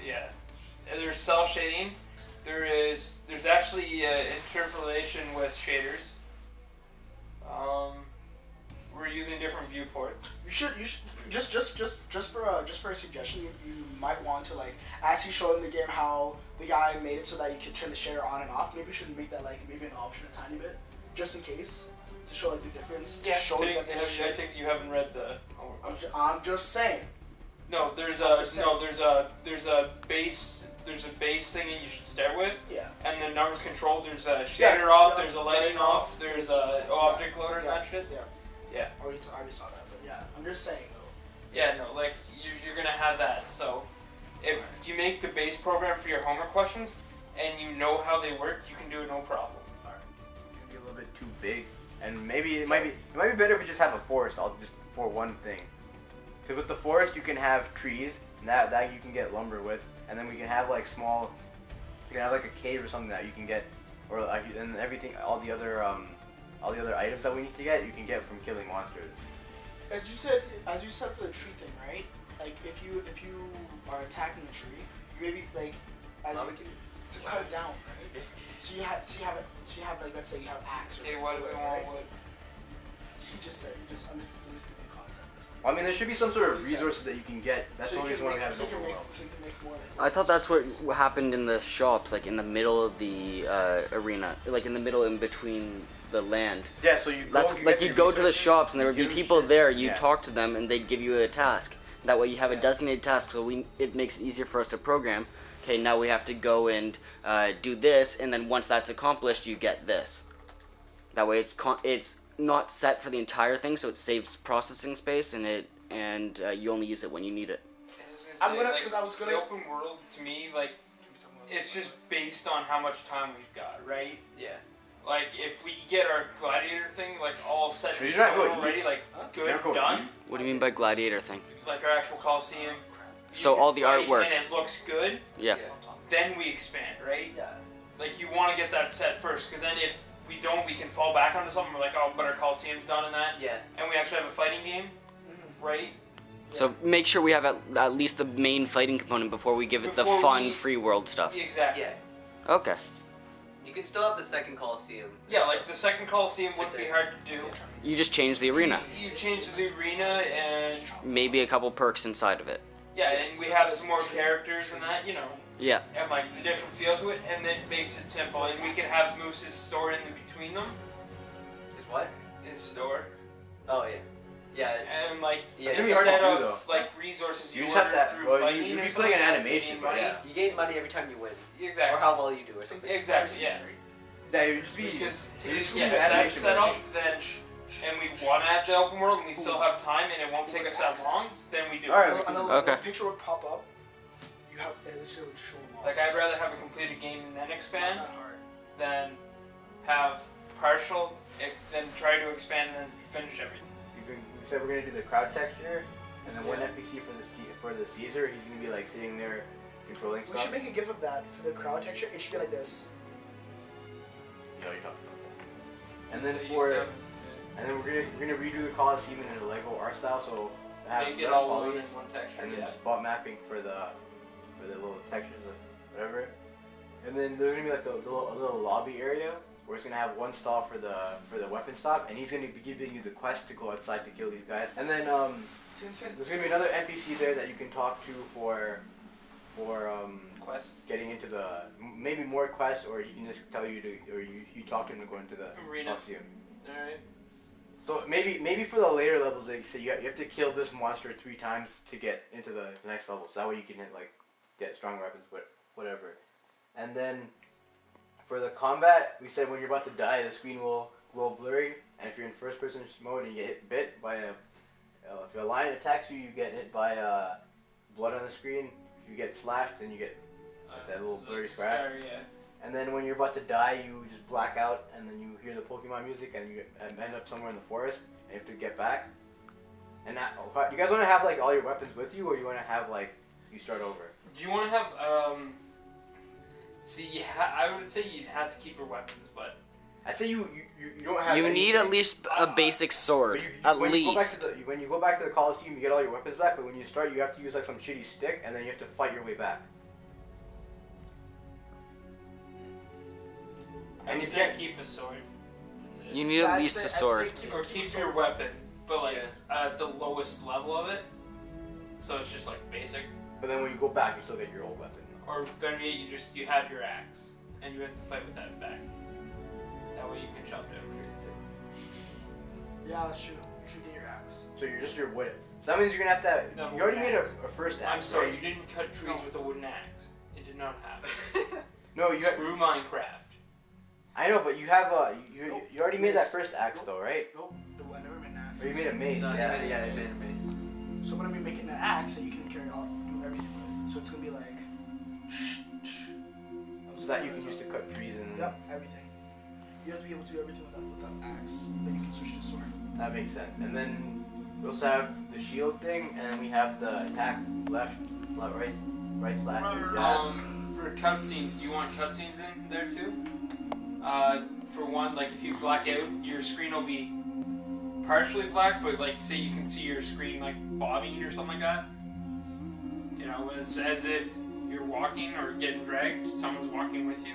yeah. There's cell shading. There's actually interpolation with shaders. We're using different viewports. You should just for a suggestion, you might want to, like, as he showed in the game how the guy made it so that you could turn the shader on and off. Maybe you should make that like maybe an option a tiny bit, just in case, to show like the difference. Yeah. To show that I think you haven't read the. I'm just saying. No, there's a base thing that you should start with. Yeah. And the numbers control. There's a shader off. There's a lighting off. There's a object loader and that shit. Yeah. Yeah. I already saw that, but yeah, I'm just saying though. Yeah, no, like you're gonna have that. So if you make the base program for your homework questions and you know how they work, you can do it no problem. Alright. It could be a little bit too big, and maybe it might be better if we just have a forest. Just for one thing, because with the forest you can have trees, and that you can get lumber with, and then we can have like small. You can have like a cave or something that you can get, or like, and everything, all the other items that we need to get, you can get from killing monsters. As you said for the tree thing, right? Like if you are attacking the tree, you maybe like to cut it down, right? So you have like, let's say you have axe. Okay, what do we want? Wood? I'm just thinking concept. I mean, there should be some sort of resources that you can get. That's the only reason why we have so no you can overwhelm. make more. I thought that's what happened in the shops, like in the middle of the arena, like in the middle in between the land. Yeah, so you go. You'd go to the shops and there would be people there. You yeah. talk to them and they'd give you a task. That way you have a designated task, so it makes it easier for us to program. Okay, now we have to go and do this, and then once that's accomplished, you get this. That way it's not set for the entire thing, so it saves processing space, and you only use it when you need it. The open world, to me, like, it's just based on how much time we've got, right? Yeah. Like, if we get our gladiator thing, like, all set You're to not go going already, like, good, You're done. What do you mean by gladiator thing? Like our actual Coliseum. So all the fight artwork. And it looks good. Yeah. Then we expand, right? Yeah. Like, you want to get that set first, because then if we don't, we can fall back onto something. We're like, oh, but our Coliseum's done in that. Yeah. And we actually have a fighting game, right? So make sure we have at least the main fighting component before we give it the fun free world stuff. Exactly. Yeah. Okay. You can still have the second Coliseum. Yeah, like the second Coliseum wouldn't be hard to do. You just change the arena. You change the arena and Maybe a couple perks inside of it. yeah, and we have some more characters and that, you know. Yeah. And like the different feel to it, and then it makes it simple. And we can have Moose's store in between them. Is what? His store. Oh yeah. Yeah. And like Yeah, it's hard to instead do, of like resources You you just have order to- through well, fighting you'd or be something, playing an like animation, feeding but money. yeah. You gain money every time you win. Exactly. Or how well you do or something. Exactly. Yeah. Yeah, you just be. Because Yeah, that's set up, animation, then, and we want to add the open world, and we still have time, and it won't take us that long, then we do. Alright. Okay. A picture would pop up. You have it would show walls. Like I'd rather have a completed game and then expand Not hard. than have partial, then try to expand and then finish everything. We said we're gonna do the crowd texture, and then one Yeah. NPC for the Caesar, he's gonna be like sitting there controlling We stuff. should make a gif of that for the crowd texture. It should be like this. No, you're talking about that. And then So you still we're gonna redo the Coliseum in a Lego art style, so have make it less all one in polys, one texture. and then Yeah. just bot mapping for the little textures of whatever. And then there's gonna be like a little lobby area where it's gonna have one stall for the weapon stop, and he's gonna be giving you the quest to go outside to kill these guys. And then there's gonna be another NPC there that you can talk to for Quest. getting into the maybe more quests, or he can just tell you to, or you talk to him to go into the Arena. Coliseum. Alright. So maybe for the later levels, like say you have to kill this monster 3 times to get into the next level. So that way you can like get stronger weapons, but whatever. And then for the combat, we said when you're about to die, the screen will go blurry, and if you're in first person mode and you get bit by if a lion attacks you, you get hit by blood on the screen. If you get slashed, then you get that little blurry scratch. Yeah. And then when you're about to die, you just black out, and then you hear the Pokemon music, and you end up somewhere in the forest, and you have to get back. And that, you guys want to have like all your weapons with you, or you want to have like you start over? Do you want to have see, I would say you'd have to keep your weapons, but I say you don't have. You need anything. at least a basic sword. But At least. When you go back to the Coliseum, you get all your weapons back, but when you start, you have to use like some shitty stick, and then you have to fight your way back. And I if can't keep a sword. That's it. You need Yeah, at I'd least say- a I'd say sword. Or keep your weapon, but like at the lowest level of it. So it's just like basic. But then when you go back, you still get your old weapon. Or better yet, you have your axe, and you have to fight with that back. That way you can chop down trees too. Yeah, that's true. You should get your axe. So you're just your wood. So that means you're gonna have to. No, You already wooden made a axe. first axe. I'm sorry, right? you didn't cut trees No. with a wooden axe. It did not happen. No, you. Screw Minecraft. I know, but you have you Nope. you already made that Mace. first axe Nope. though, right? Nope. I never made an axe. Or you made a mace. No, yeah. yeah, I made a mace. So I'm gonna be making an axe that you can carry all, do everything with. So it's gonna be like. So that you can use to cut trees and. Yep, everything. You have to be able to do everything with that axe. Then you can switch to sword. That makes sense. And then we also have the shield thing, and then we have the attack left, right slash. jab. For cutscenes, do you want cutscenes in there too? For one, like if you black out, your screen will be partially black, but like say you can see your screen like bobbing or something like that. You know, as if you're walking or getting dragged, someone's walking with you.